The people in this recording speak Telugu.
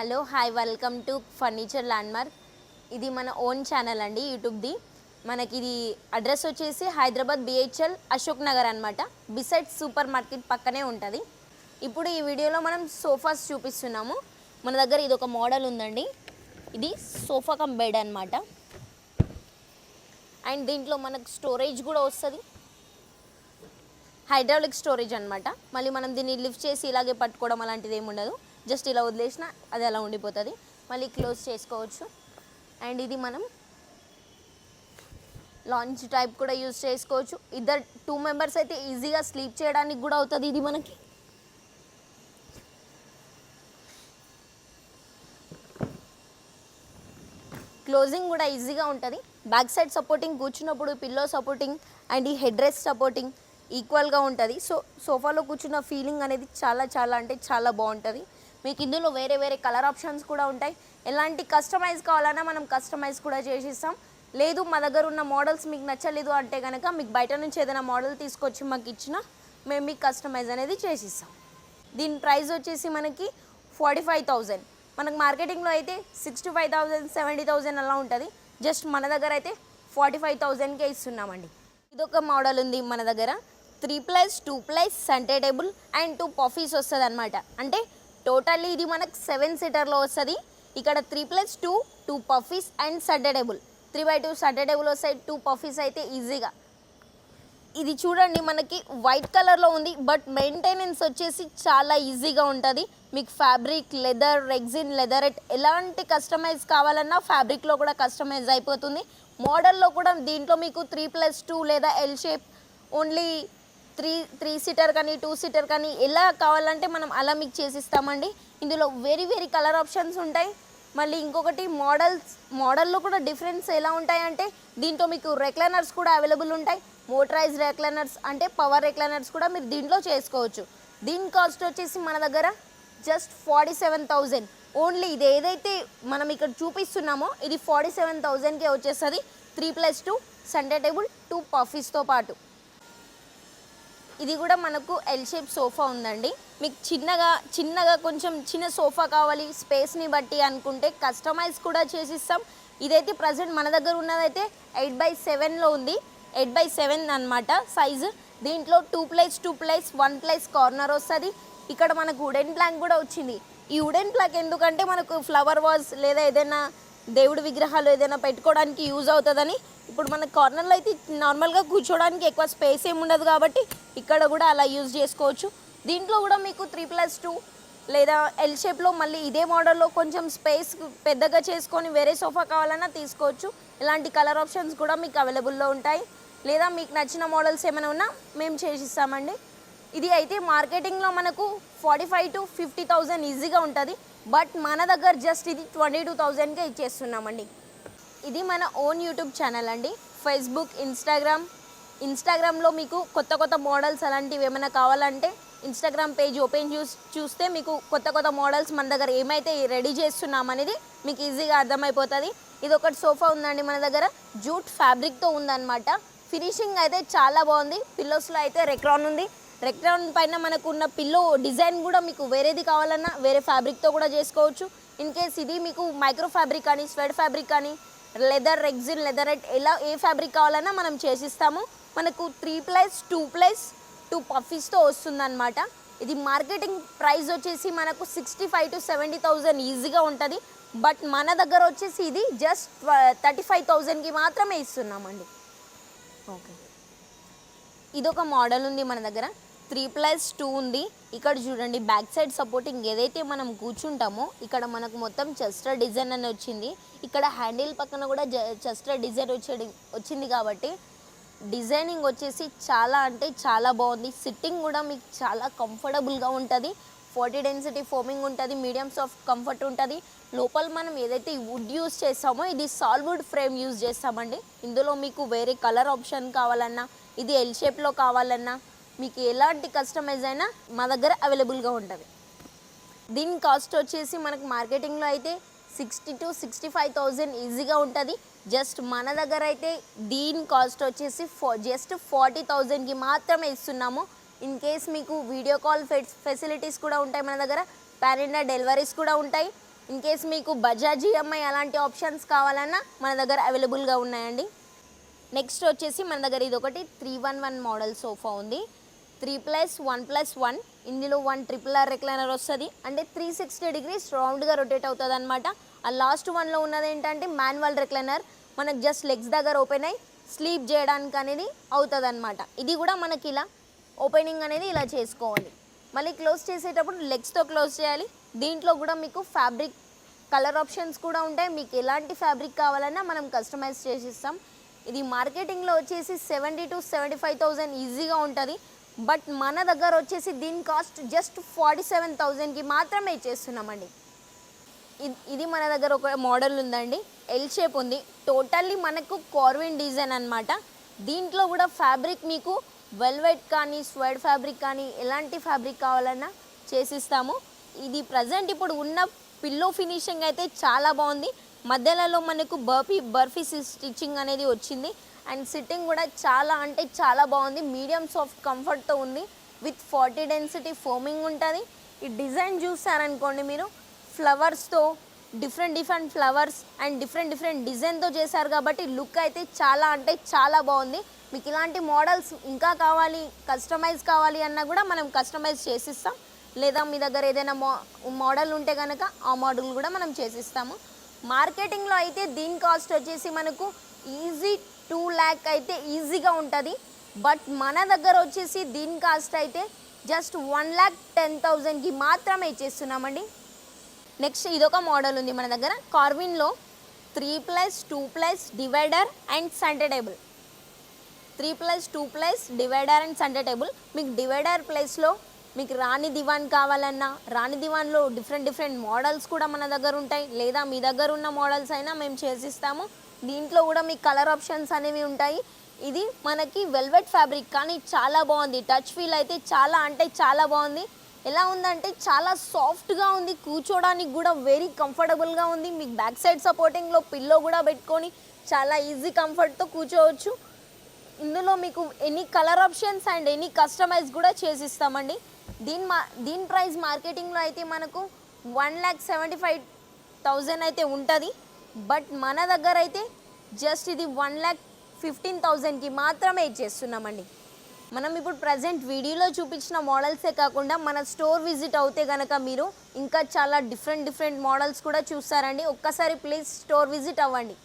Hello hi welcome to furniture landmark. ఇది మన ఓన్ ఛానల్ అండి యూట్యూబ్ది. మనకి ఇది అడ్రస్ వచ్చేసి హైదరాబాద్ బిహెచ్ఎల్ అశోక్ నగర్ అనమాట. బిసైడ్ సూపర్ మార్కెట్ పక్కనే ఉంటుంది. ఇప్పుడు ఈ వీడియోలో మనం సోఫాస్ చూపిస్తున్నాము. మన దగ్గర ఇది ఒక మోడల్ ఉందండి. ఇది సోఫా కమ్ బెడ్ అనమాట. అండ్ దీంట్లో మనకు స్టోరేజ్ కూడా వస్తుంది, హైడ్రాలిక్ స్టోరేజ్ అనమాట. మళ్ళీ మనం దీన్ని లిఫ్ట్ చేసి ఇలాగే పట్టుకోవడం అలాంటిది ఏమి ఉండదు. జస్ట్ ఇలా వదిలేసిన అది అలా ఉండిపోతుంది, మళ్ళీ క్లోజ్ చేసుకోవచ్చు. అండ్ ఇది మనం లాంచ్ టైప్ కూడా యూజ్ చేసుకోవచ్చు. 2 మెంబర్స్ అయితే ఈజీగా స్లీప్ చేయడానికి కూడా అవుతుంది. ఇది మనకి క్లోజింగ్ కూడా ఈజీగా ఉంటుంది. బ్యాక్ సైడ్ సపోర్టింగ్, కూర్చున్నప్పుడు పిల్లో సపోర్టింగ్ అండ్ ఈ హెడ్ రెస్ట్ సపోర్టింగ్ ఈక్వల్గా ఉంటుంది. సోఫాలో కూర్చున్న ఫీలింగ్ అనేది చాలా అంటే చాలా బాగుంటుంది. మీకు ఇందులో వేరే వేరే కలర్ ఆప్షన్స్ కూడా ఉంటాయి. ఎలాంటి కస్టమైజ్ కావాలన్నా మనం కస్టమైజ్ కూడా చేసిస్తాం. లేదు మా దగ్గర ఉన్న మోడల్స్ మీకు నచ్చలేదు అంటే కనుక మీకు బయట నుంచి ఏదైనా మోడల్ తీసుకొచ్చి మాకు ఇచ్చినా మేము మీకు కస్టమైజ్ అనేది చేసిస్తాం. దీని ప్రైస్ వచ్చేసి మనకి 45,000. మనకు మార్కెటింగ్లో అయితే 65,000 70,000 అలా ఉంటుంది. జస్ట్ మన దగ్గర అయితే 45,000కే ఇస్తున్నామండి. ఇదొక మోడల్ ఉంది మన దగ్గర. 3+, 2+ సెంటర్ టేబుల్ అండ్ 2 పఫీస్ వస్తుంది అనమాట. అంటే టోటల్లీ ఇది మనకు 7 సీటర్లో వస్తుంది. ఇక్కడ 3+2 2 puffies and centre table 3x2 centre table వస్తాయి. 2 పఫీస్ అయితే ఈజీగా. ఇది చూడండి మనకి వైట్ కలర్లో ఉంది, బట్ మెయింటెనెన్స్ వచ్చేసి చాలా ఈజీగా ఉంటుంది. మీకు ఫ్యాబ్రిక్, లెదర్, రెగ్జిన్, లెదరెట్ ఎలాంటి కస్టమైజ్ కావాలన్నా ఫ్యాబ్రిక్లో కూడా కస్టమైజ్ అయిపోతుంది. మోడల్లో కూడా దీంట్లో మీకు 3+2 లేదా ఎల్ షేప్, ఓన్లీ 3 సీటర్ కానీ 2 సీటర్ కానీ ఎలా కావాలంటే మనం అలా మీకు చేసిస్తామండి. ఇందులో వెరీ కలర్ ఆప్షన్స్ ఉంటాయి. మళ్ళీ ఇంకొకటి మోడల్లో కూడా డిఫరెన్స్ ఎలా ఉంటాయంటే దీంట్లో మీకు రెక్లైనర్స్ కూడా అవైలబుల్ ఉంటాయి. మోటరైజ్ రెక్లైనర్స్ అంటే పవర్ రెక్లైనర్స్ కూడా మీరు దీంట్లో చేసుకోవచ్చు. దీని కాస్ట్ వచ్చేసి మన దగ్గర జస్ట్ 47,000 ఓన్లీ. ఇది ఏదైతే మనం ఇక్కడ చూపిస్తున్నామో ఇది 47,000కే వచ్చేస్తుంది. 3+2 సెంటర్ టేబుల్ 2 పఫీస్తో పాటు. ఇది కూడా మనకు ఎల్ షేప్ సోఫా ఉందండి. మీకు చిన్నగా కొంచెం చిన్న సోఫా కావాలి స్పేస్ని బట్టి అనుకుంటే కస్టమైజ్ కూడా చేసిస్తాం. ఇదైతే ప్రజెంట్ మన దగ్గర ఉన్నదైతే 8x7లో ఉంది. 8x7 అనమాట సైజు. దీంట్లో 2+2+, 1+ కార్నర్ వస్తుంది. ఇక్కడ మనకు వుడెన్ ప్లాంక్ కూడా వచ్చింది. ఈ వుడెన్ ప్లాంక్ ఎందుకంటే మనకు ఫ్లవర్ వాజ్ లేదా ఏదైనా దేవుడి విగ్రహాలు ఏదైనా పెట్టుకోవడానికి యూజ్ అవుతుందని. ఇప్పుడు మన కార్నర్లో అయితే నార్మల్గా కూర్చోడానికి ఎక్కువ స్పేస్ ఏమి ఉండదు కాబట్టి ఇక్కడ కూడా అలా యూజ్ చేసుకోవచ్చు. దీంట్లో కూడా మీకు 3+2 లేదా ఎల్ షేప్లో మళ్ళీ ఇదే మోడల్లో కొంచెం స్పేస్ పెద్దగా చేసుకొని వేరే సోఫా కావాలన్నా తీసుకోవచ్చు. ఇలాంటి కలర్ ఆప్షన్స్ కూడా మీకు అవైలబుల్లో ఉంటాయి. లేదా మీకు నచ్చిన మోడల్స్ ఏమైనా ఉన్నా మేము చేసిస్తామండి. ఇది అయితే మార్కెటింగ్లో మనకు 45,000 to 50,000 ఈజీగా ఉంటుంది. బట్ మన దగ్గర జస్ట్ ఇది 22,000కే ఇచ్చేస్తున్నామండి. ఇది మన ఓన్ యూట్యూబ్ ఛానల్ అండి. ఫేస్బుక్, ఇన్స్టాగ్రామ్లో మీకు కొత్త మోడల్స్ అలాంటివి ఏమైనా కావాలంటే ఇన్స్టాగ్రామ్ పేజ్ ఓపెన్ చూస్తే మీకు కొత్త మోడల్స్ మన దగ్గర ఏమైతే రెడీ చేస్తున్నామనేది మీకు ఈజీగా అర్థమైపోతుంది. ఇది ఒకటి సోఫా ఉందండి మన దగ్గర. జూట్ ఫ్యాబ్రిక్తో ఉందన్నమాట. ఫినిషింగ్ అయితే చాలా బాగుంది. పిల్లోస్లో అయితే రెక్రాన్ ఉంది. రెక్రాన్ పైన మనకు ఉన్న పిల్లో డిజైన్ కూడా మీకు వేరేది కావాలన్నా వేరే ఫ్యాబ్రిక్తో కూడా చేసుకోవచ్చు. ఇన్ కేస్ ఇది మీకు మైక్రో ఫ్యాబ్రిక్ కానీ స్వెడ్ ఫ్యాబ్రిక్ కానీ లెదర్, రెగ్జిన్, లెదరెట్ ఎలా ఏ ఫ్యాబ్రిక్ కావాలన్నా మనం చేసిస్తాము. మనకు 3+2+2 పఫీస్తో వస్తుందన్నమాట. ఇది మార్కెటింగ్ ప్రైస్ వచ్చేసి మనకు 65,000 to 70,000 ఈజీగా ఉంటుంది. బట్ మన దగ్గర వచ్చేసి ఇది జస్ట్ 35,000కి మాత్రమే ఇస్తున్నామండి. ఓకే, ఇదొక మోడల్ ఉంది మన దగ్గర. 3+2 ఉంది. ఇక్కడ చూడండి బ్యాక్ సైడ్ సపోర్టింగ్ ఏదైతే మనం కూర్చుంటామో ఇక్కడ మనకు మొత్తం చెస్టర్ డిజైన్ అని వచ్చింది. ఇక్కడ హ్యాండిల్ పక్కన కూడా చెస్టర్ డిజైన్ వచ్చింది కాబట్టి డిజైనింగ్ వచ్చేసి చాలా అంటే చాలా బాగుంది. సిట్టింగ్ కూడా మీకు చాలా కంఫర్టబుల్గా ఉంటుంది. 40 డెన్సిటీ ఫోమింగ్ ఉంటుంది. మీడియం సాఫ్ట్ కంఫర్ట్ ఉంటుంది. లోపల మనం ఏదైతే వుడ్ యూజ్ చేస్తామో ఇది సాల్వుడ్ ఫ్రేమ్ యూజ్ చేస్తామండి. ఇందులో మీకు వేరే కలర్ ఆప్షన్ కావాలన్నా ఇది ఎల్ షేప్లో కావాలన్నా మీకు ఎలాంటి కస్టమైజ్ అయినా మా దగ్గర అవైలబుల్గా ఉంటుంది. దీని కాస్ట్ వచ్చేసి మనకు మార్కెటింగ్లో అయితే 60,000 to 65,000 ఈజీగా ఉంటుంది. జస్ట్ మన దగ్గర అయితే దీని కాస్ట్ వచ్చేసి జస్ట్ 40,000కి మాత్రమే ఇస్తున్నాము. ఇన్ కేస్ మీకు వీడియో కాల్ ఫెసిలిటీస్ కూడా ఉంటాయి మన దగ్గర. పాన్ ఇండియా డెలివరీస్ కూడా ఉంటాయి. ఇన్ కేస్ మీకు బజాజ్ ఈఎంఐ అలాంటి ఆప్షన్స్ కావాలన్నా మన దగ్గర అవైలబుల్గా ఉన్నాయండి. నెక్స్ట్ వచ్చేసి మన దగ్గర ఇది ఒకటి 311 మోడల్ సోఫా ఉంది. 3+1+1 ఇందులో 1 RRR రెక్లైనర్ వస్తుంది. అంటే 360 degrees రౌండ్గా రొటేట్ అవుతుంది అనమాట. ఆ లాస్ట్ వన్లో ఉన్నది ఏంటంటే మాన్యువల్ రెక్లైనర్, మనకు జస్ట్ లెగ్స్ దగ్గర ఓపెన్ అయ్యి స్లీప్ చేయడానికి అనేది అవుతుంది అనమాట. ఇది కూడా మనకి ఇలా ఓపెనింగ్ అనేది ఇలా చేసుకోవాలి. మళ్ళీ క్లోజ్ చేసేటప్పుడు లెగ్స్తో క్లోజ్ చేయాలి. దీంట్లో కూడా మీకు ఫ్యాబ్రిక్ కలర్ ఆప్షన్స్ కూడా ఉంటాయి. మీకు ఎలాంటి ఫ్యాబ్రిక్ కావాలన్నా మనం కస్టమైజ్ చేసిస్తాం. ఇది మార్కెటింగ్లో వచ్చేసి 70,000 to 75,000 ఈజీగా ఉంటుంది. బట్ మన దగ్గర వచ్చేసి దీని కాస్ట్ జస్ట్ 47,000కి మాత్రమే ఇచ్చేస్తున్నామండి. ఇది మన దగ్గర ఒక మోడల్ ఉందండి, ఎల్ షేప్ ఉంది. టోటల్లీ మనకు కార్విన్ డిజైన్ అనమాట. దీంట్లో కూడా ఫ్యాబ్రిక్ మీకు వెల్వెట్ కానీ స్వెడ్ ఫ్యాబ్రిక్ కానీ ఎలాంటి ఫ్యాబ్రిక్ కావాలన్నా చేసిస్తాము. ఇది ప్రజెంట్ ఇప్పుడు ఉన్న పిల్లో ఫినిషింగ్ అయితే చాలా బాగుంది. మధ్యలో మనకు బర్ఫీ స్టిచ్చింగ్ అనేది వచ్చింది. అండ్ సిట్టింగ్ కూడా చాలా అంటే చాలా బాగుంది. మీడియం సాఫ్ట్ కంఫర్ట్తో ఉంది. విత్ 40 డెన్సిటీ ఫోమింగ్ ఉంటుంది. ఈ డిజైన్ చూస్తారనుకోండి మీరు, ఫ్లవర్స్తో డిఫరెంట్ ఫ్లవర్స్ అండ్ డిఫరెంట్ డిజైన్తో చేశారు కాబట్టి లుక్ అయితే చాలా అంటే చాలా బాగుంది. మీకు ఇలాంటి మోడల్స్ ఇంకా కావాలి, కస్టమైజ్ కావాలి అన్నా కూడా మనం కస్టమైజ్ చేసిస్తాం. లేదా మీ దగ్గర ఏదైనా మోడల్ ఉంటే కనుక ఆ మోడల్ కూడా మనం చేసిస్తాము. మార్కెటింగ్లో అయితే దీని కాస్ట్ వచ్చేసి మనకు ఈజీ 2 lakh అయితే ఈజీగా ఉంటుంది. బట్ మన దగ్గర వచ్చేసి దీని కాస్ట్ అయితే జస్ట్ 1,10,000కి మాత్రమే ఇచ్చేస్తున్నామండి. నెక్స్ట్ ఇదొక మోడల్ ఉంది మన దగ్గర కార్విన్లో 3+2+ divider and centre table. 3+2+ divider and centre table. మీకు డివైడర్ ప్లేస్లో మీకు రాణి దివాన్ కావాలన్నా రాణి దివాన్లో డిఫరెంట్ మోడల్స్ కూడా మన దగ్గర ఉంటాయి. లేదా మీ దగ్గర ఉన్న మోడల్స్ అయినా మేము చేసిస్తాము. దీంట్లో కూడా మీకు కలర్ ఆప్షన్స్ అనేవి ఉంటాయి. ఇది మనకి వెల్వెట్ ఫ్యాబ్రిక్ కానీ చాలా బాగుంది. టచ్ ఫీల్ అయితే చాలా అంటే చాలా బాగుంది. ఎలా ఉందంటే చాలా సాఫ్ట్గా ఉంది, కూర్చోడానికి కూడా వెరీ కంఫర్టబుల్గా ఉంది. మీకు బ్యాక్ సైడ్ సపోర్టింగ్లో పిల్లో కూడా పెట్టుకొని చాలా ఈజీ కంఫర్ట్తో కూర్చోవచ్చు. ఇందులో మీకు any colour options and any customise కూడా చేసిస్తామండి. దీని ప్రైస్ మార్కెటింగ్లో అయితే మనకు 1,75,000 అయితే ఉంటుంది. బట్ మన దగ్గర అయితే జస్ట్ ఇది 1,15,000కి మాత్రమే ఇచ్చేస్తున్నామండి. మనం ఇప్పుడు ప్రజెంట్ వీడియోలో చూపించిన మోడల్సే కాకుండా మన స్టోర్ విజిట్ అవుతే కనుక మీరు ఇంకా చాలా డిఫరెంట్ మోడల్స్ కూడా చూస్తారండి. ఒక్కసారి ప్లీజ్ స్టోర్ విజిట్ అవ్వండి.